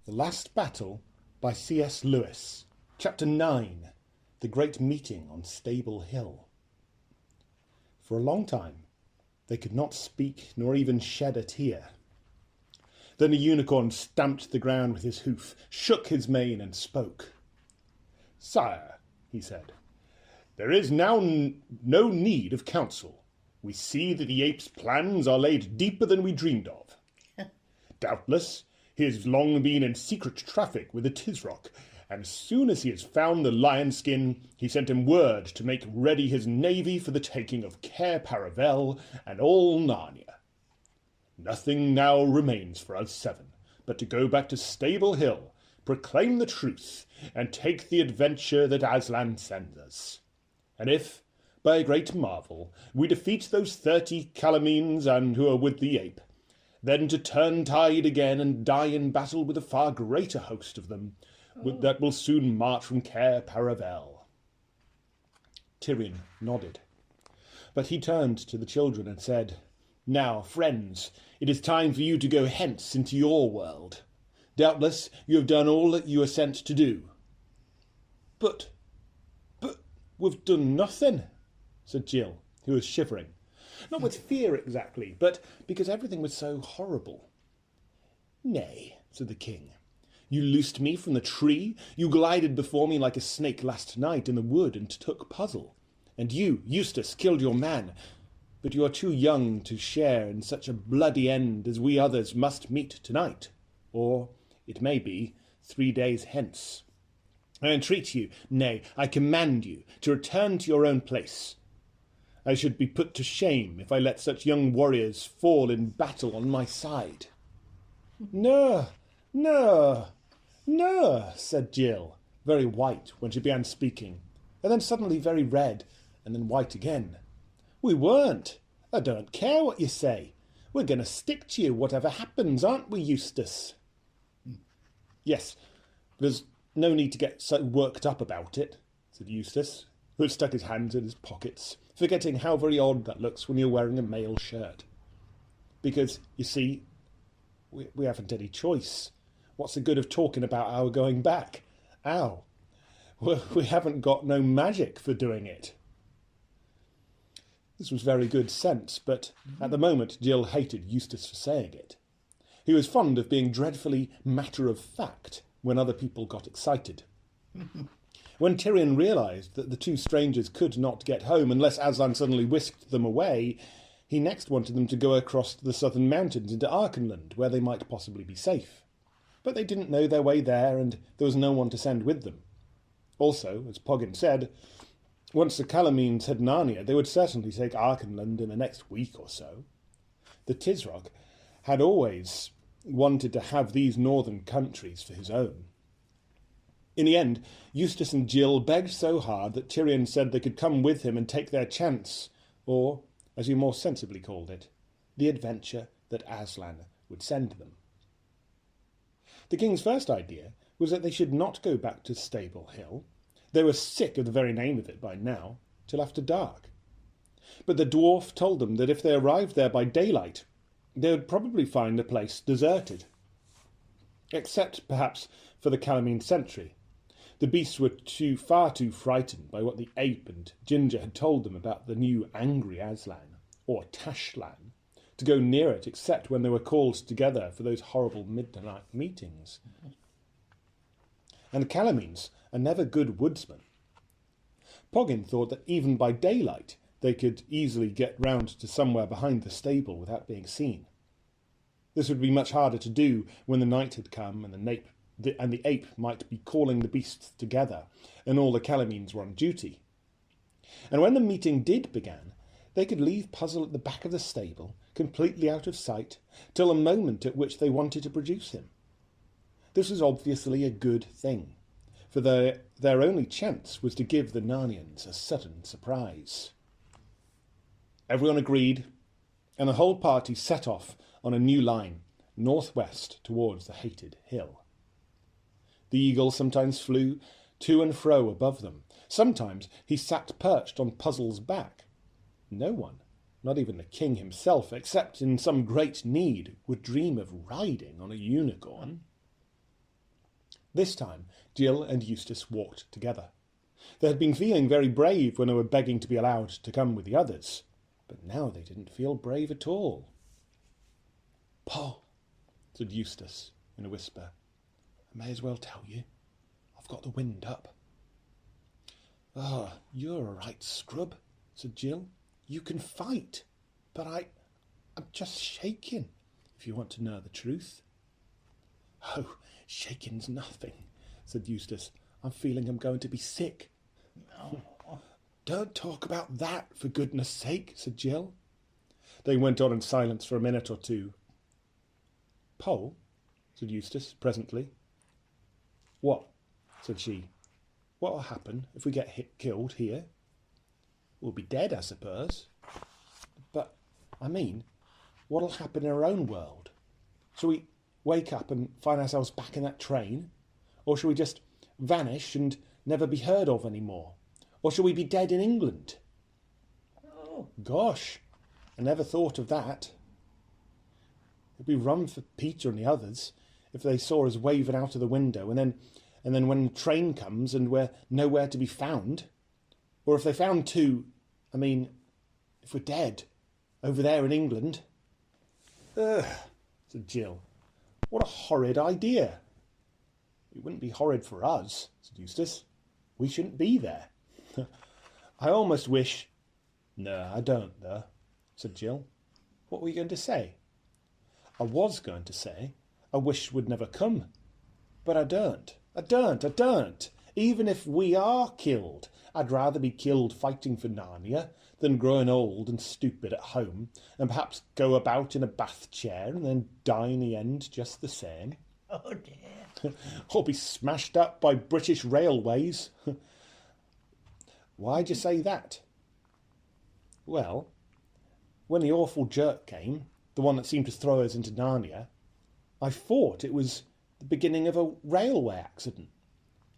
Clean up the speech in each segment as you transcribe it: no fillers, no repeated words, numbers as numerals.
The Last Battle by C.S. Lewis. Chapter 9. The Great Meeting on Stable Hill. For a long time they could not speak nor even shed a tear. Then the unicorn stamped the ground with his hoof, shook his mane, and spoke. "Sire," he said, "there is now no need of counsel. We see that the ape's plans are laid deeper than we dreamed of. Doubtless he has long been in secret traffic with the Tisroc, and as soon as he has found the lion skin, he sent him word to make ready his navy for the taking of Cair Paravel and all Narnia. Nothing now remains for us seven but to go back to Stable Hill, proclaim the truth, and take the adventure that Aslan sends us. And if, by a great marvel, we defeat those 30 Calamines and who are with the ape, then to turn tide again and die in battle with a far greater host of them, that will soon march from Cair Paravel." Tirion nodded, but he turned to the children and said, "Now, friends, it is time for you to go hence into your world. Doubtless you have done all that you are sent to do." But we've done nothing," said Jill, who was shivering. Not with fear exactly, but because everything was so horrible. "Nay," said the king, "you loosed me from the tree, you glided before me like a snake last night in the wood and took Puzzle, and you, Eustace, killed your man, but you are too young to share in such a bloody end as we others must meet tonight, or, it may be, 3 days hence. I entreat you, nay, I command you, to return to your own place. I should be put to shame if I let such young warriors fall in battle on my side." "No, no, no," said Jill, very white when she began speaking, and then suddenly very red, and then white again. "We weren't. I don't care what you say. We're going to stick to you whatever happens, aren't we, Eustace?" "Yes, there's no need to get so worked up about it," said Eustace, who had stuck his hands in his pockets, forgetting how very odd that looks when you're wearing a mail shirt. "Because, you see, we haven't any choice. What's the good of talking about our going back? Ow. We haven't got no magic for doing it." This was very good sense, but at the moment Jill hated Eustace for saying it. He was fond of being dreadfully matter-of-fact when other people got excited. When Tirion realised that the two strangers could not get home unless Aslan suddenly whisked them away, he next wanted them to go across the southern mountains into Archenland, where they might possibly be safe. But they didn't know their way there, and there was no one to send with them. Also, as Poggin said, once the Calamines had Narnia, they would certainly take Archenland in the next week or so. The Tisroc had always wanted to have these northern countries for his own. In the end, Eustace and Jill begged so hard that Tirion said they could come with him and take their chance, or, as he more sensibly called it, the adventure that Aslan would send them. The king's first idea was that they should not go back to Stable Hill. They were sick of the very name of it by now, till after dark. But the dwarf told them that if they arrived there by daylight, they would probably find the place deserted. Except, perhaps, for the Calamine sentry. The beasts were far too frightened by what the ape and Ginger had told them about the new angry Aslan, or Tashlan, to go near it except when they were called together for those horrible midnight meetings. And the Calamines are never good woodsmen. Poggin thought that even by daylight they could easily get round to somewhere behind the stable without being seen. This would be much harder to do when the night had come and the ape might be calling the beasts together, and all the Calamines were on duty. And when the meeting did begin, they could leave Puzzle at the back of the stable, completely out of sight, till the moment at which they wanted to produce him. This was obviously a good thing, for their only chance was to give the Narnians a sudden surprise. Everyone agreed, and the whole party set off on a new line, northwest towards the hated hill. The eagle sometimes flew to and fro above them. Sometimes he sat perched on Puzzle's back. No one, not even the king himself, except in some great need, would dream of riding on a unicorn. This time, Jill and Eustace walked together. They had been feeling very brave when they were begging to be allowed to come with the others, but now they didn't feel brave at all. "Paul," said Eustace in a whisper, "I may as well tell you. I've got the wind up." "Oh, you're a right scrub," said Jill. "You can fight, but I'm just shaking, if you want to know the truth." "Oh, shaking's nothing," said Eustace. "I'm feeling I'm going to be sick." "Oh, don't talk about that, for goodness sake," said Jill. They went on in silence for a minute or two. "Poll," said Eustace presently. "What?" said she. "What'll happen if we get killed here?" "We'll be dead, I suppose." "But, I mean, what'll happen in our own world? Shall we wake up and find ourselves back in that train? Or shall we just vanish and never be heard of any more? Or shall we be dead in England?" "Oh, gosh, I never thought of that. It'd be rum for Peter and the others if they saw us waving out of the window, and then when the train comes and we're nowhere to be found. Or if they found if we're dead over there in England." "Ugh," said Jill. "What a horrid idea." "It wouldn't be horrid for us," said Eustace. "We shouldn't be there." "I almost wish—" "No, I don't, though," said Jill. "What were you going to say?" "I was going to say I wish we'd never come. But I don't. I don't. Even if we are killed, I'd rather be killed fighting for Narnia than growing old and stupid at home and perhaps go about in a bath chair and then die in the end just the same." "Oh dear." "Or be smashed up by British railways." "Why'd you say that?" "Well, when the awful jerk came, the one that seemed to throw us into Narnia, I thought it was the beginning of a railway accident.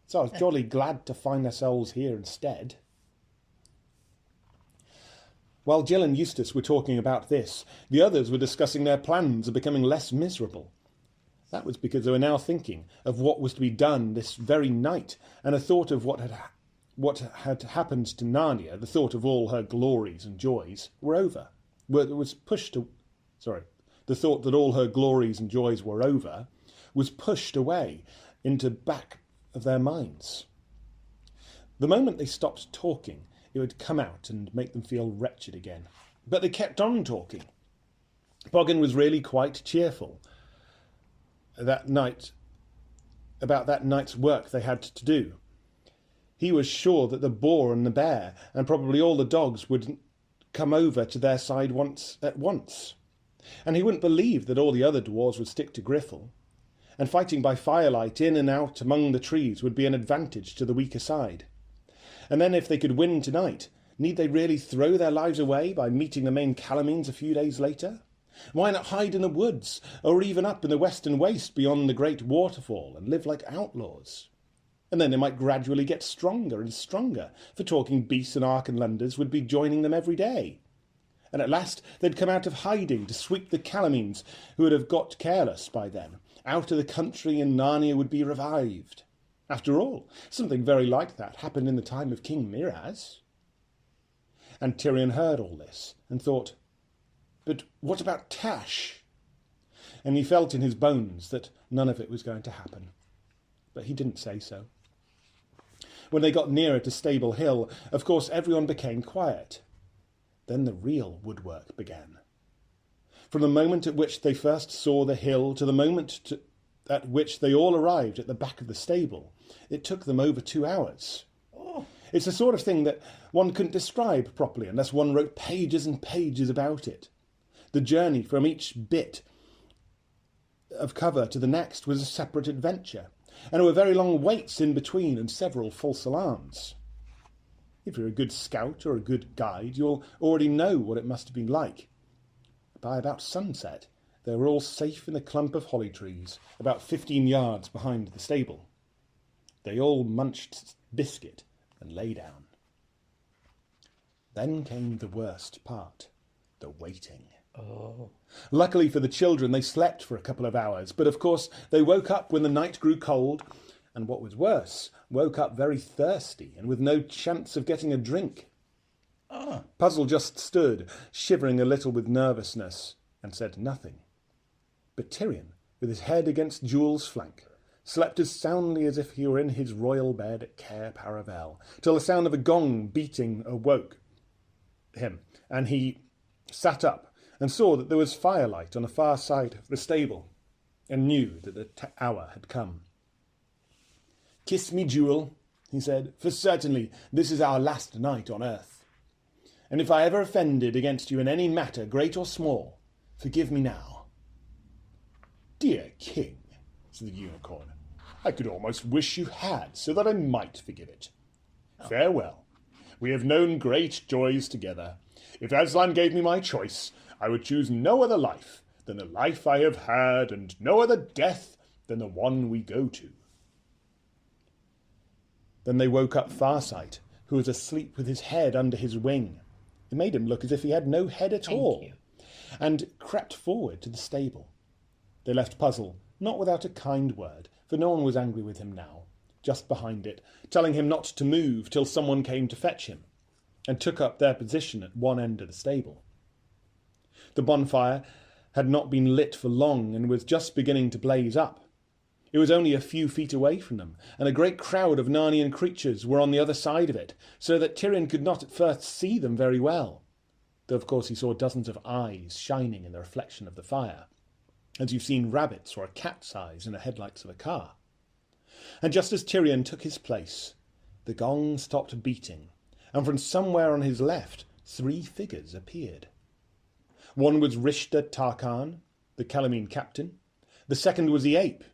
So I was jolly glad to find ourselves here instead." While Jill and Eustace were talking about this, the others were discussing their plans of becoming less miserable. That was because they were now thinking of what was to be done this very night, and a thought of what had happened to Narnia, the thought of all her glories and joys, the thought that all her glories and joys were over was pushed away into back of their minds. The moment they stopped talking, it would come out and make them feel wretched again. But they kept on talking. Poggin was really quite cheerful that night about that night's work they had to do. He was sure that the boar and the bear and probably all the dogs would come over to their side at once. And he wouldn't believe that all the other dwarves would stick to Griffel. And fighting by firelight in and out among the trees would be an advantage to the weaker side. And then if they could win tonight, need they really throw their lives away by meeting the main Calamines a few days later? Why not hide in the woods, or even up in the western waste beyond the great waterfall, and live like outlaws? And then they might gradually get stronger and stronger, for talking beasts and Archenlanders would be joining them every day. And at last they'd come out of hiding to sweep the Calamines, who would have got careless by then, out of the country, and Narnia would be revived. After all, something very like that happened in the time of King Miraz. And Tirion heard all this and thought, but what about Tash? And he felt in his bones that none of it was going to happen. But he didn't say so. When they got nearer to Stable Hill, of course everyone became quiet. Then the real woodwork began. From the moment at which they first saw the hill to the moment at which they all arrived at the back of the stable, it took them over 2 hours. Oh. It's the sort of thing that one couldn't describe properly unless one wrote pages and pages about it. The journey from each bit of cover to the next was a separate adventure, and there were very long waits in between and several false alarms. If you're a good scout or a good guide, you'll already know what it must have been like. By about sunset, they were all safe in a clump of holly trees, about 15 yards behind the stable. They all munched biscuit and lay down. Then came the worst part, the waiting. Oh. Luckily for the children, they slept for a couple of hours, but of course they woke up when the night grew cold and what was worse, woke up very thirsty and with no chance of getting a drink. Puzzle just stood, shivering a little with nervousness, and said nothing. But Tyrion, with his head against Jewel's flank, slept as soundly as if he were in his royal bed at Cair Paravel, till the sound of a gong beating awoke him, and he sat up and saw that there was firelight on the far side of the stable, and knew that the hour had come. "Kiss me, Jewel," he said, "for certainly this is our last night on earth. And if I ever offended against you in any matter, great or small, forgive me now." "Dear King," said the unicorn, "I could almost wish you had, so that I might forgive it. Farewell. We have known great joys together. If Aslan gave me my choice, I would choose no other life than the life I have had, and no other death than the one we go to." Then they woke up Farsight, who was asleep with his head under his wing. It made him look as if he had no head at all, and crept forward to the stable. They left Puzzle, not without a kind word, for no one was angry with him now, just behind it, telling him not to move till someone came to fetch him, and took up their position at one end of the stable. The bonfire had not been lit for long, and was just beginning to blaze up. It was only a few feet away from them, and a great crowd of Narnian creatures were on the other side of it, so that Tyrion could not at first see them very well, though of course he saw dozens of eyes shining in the reflection of the fire, as you've seen rabbits or a cat's eyes in the headlights of a car. And just as Tyrion took his place, the gong stopped beating, and from somewhere on his left 3 figures appeared. One was Rishta Tarkan, the Calamine captain. The second was the ape.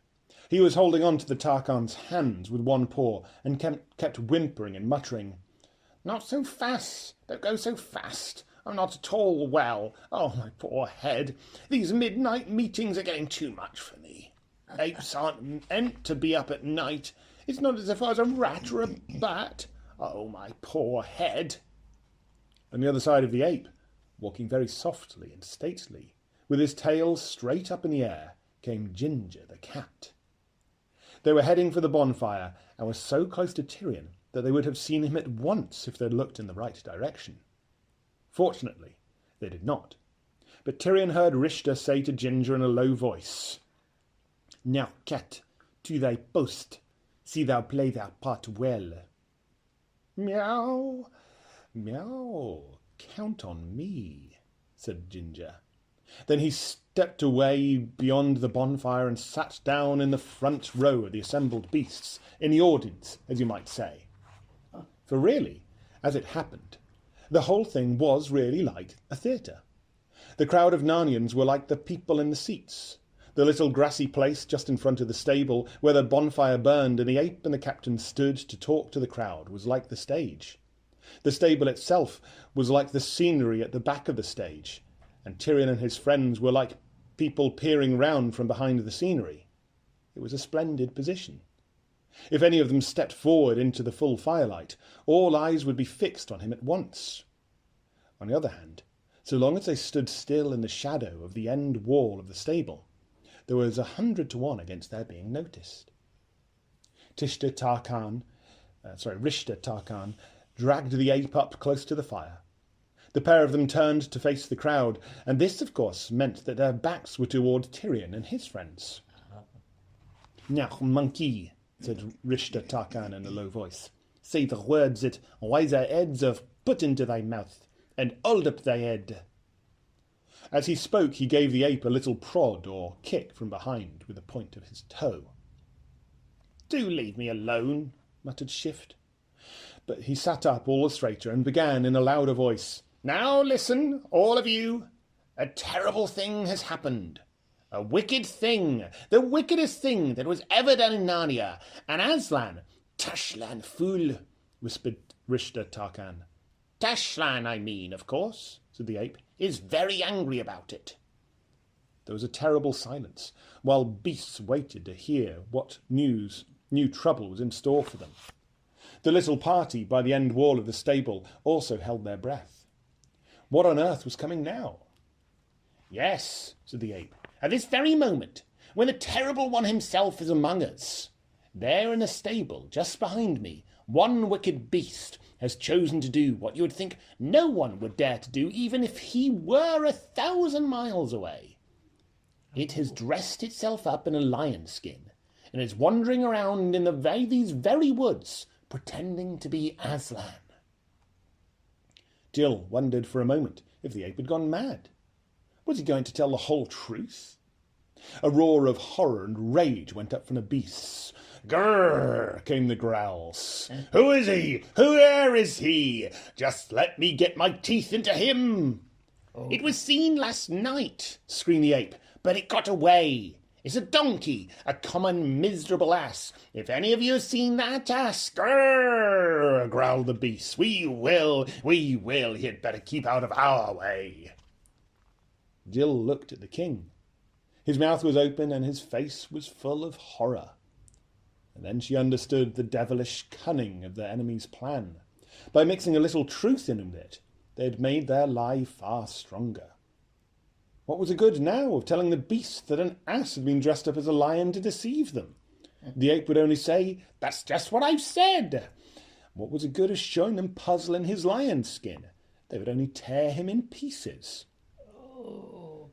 He was holding on to the Tarkan's hands with one paw, and kept whimpering and muttering, "Not so fast, don't go so fast. I'm not at all well. Oh, my poor head. These midnight meetings are getting too much for me. Apes aren't meant to be up at night. It's not as if I was a rat or a bat. Oh, my poor head." On the other side of the ape, walking very softly and stately, with his tail straight up in the air, came Ginger the cat. They were heading for the bonfire, and were so close to Tyrion that they would have seen him at once if they'd looked in the right direction. Fortunately, they did not. But Tyrion heard Rishta say to Ginger in a low voice, "Now, cat, to thy post. See thou play thy part well." "Meow, meow, count on me," said Ginger. Then he stepped away beyond the bonfire and sat down in the front row of the assembled beasts, in the audience, as you might say. For really, as it happened, the whole thing was really like a theatre. The crowd of Narnians were like the people in the seats. The little grassy place just in front of the stable, where the bonfire burned and the ape and the captain stood to talk to the crowd, was like the stage. The stable itself was like the scenery at the back of the stage, and Tyrion and his friends were like people peering round from behind the scenery. It was a splendid position. If any of them stepped forward into the full firelight, all eyes would be fixed on him at once. On the other hand, so long as they stood still in the shadow of the end wall of the stable, there was 100 to 1 against their being noticed. Rishta Tarkan dragged the ape up close to the fire. The pair of them turned to face the crowd, and this, of course, meant that their backs were toward Tyrion and his friends. "Now, monkey," said Rishta Tarkan in a low voice, "say the words that wiser heads have put into thy mouth, and hold up thy head." As he spoke, he gave the ape a little prod or kick from behind with the point of his toe. "Do leave me alone," muttered Shift. But he sat up all the straighter and began in a louder voice, "Now listen, all of you. A terrible thing has happened. A wicked thing. The wickedest thing that was ever done in Narnia. And Aslan—" "Tashlan, fool," whispered Rishta Tarkan. "Tashlan, I mean, of course," said the ape, "is very angry about it." There was a terrible silence, while beasts waited to hear what new trouble was in store for them. The little party by the end wall of the stable also held their breath. What on earth was coming now? "Yes," said the ape, "at this very moment, when the terrible one himself is among us. There in a stable just behind me, one wicked beast has chosen to do what you would think no one would dare to do even if he were 1,000 miles away. It has dressed itself up in a lion skin and is wandering around in these very woods pretending to be Aslan. Jill wondered for a moment if the ape had gone mad. Was he going to tell the whole truth? A roar of horror and rage went up from the beasts. Grrr, came the growls. Who is he? Where is he? Just let me get my teeth into him. It was seen last night, screamed the ape, but it got away. It's a donkey, a common miserable ass. If any of you have seen that ass, grrr, growled the beast. We will. He had better keep out of our way. Jill looked at the king. His mouth was open and his face was full of horror. And then she understood the devilish cunning of their enemy's plan. By mixing a little truth in with it, they had made their lie far stronger. What was the good now of telling the beast that an ass had been dressed up as a lion to deceive them? The ape would only say, "That's just what I've said." What was the good of showing them puzzle in his lion skin? They would only tear him in pieces. Oh.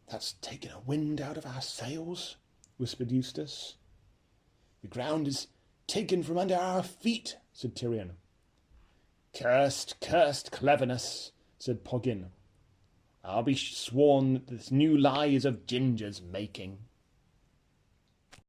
"That's taken a wind out of our sails," whispered Eustace. "The ground is taken from under our feet," said Tyrion. Cursed cleverness," said Poggin. "I'll be sworn that this new lie is of Ginger's making."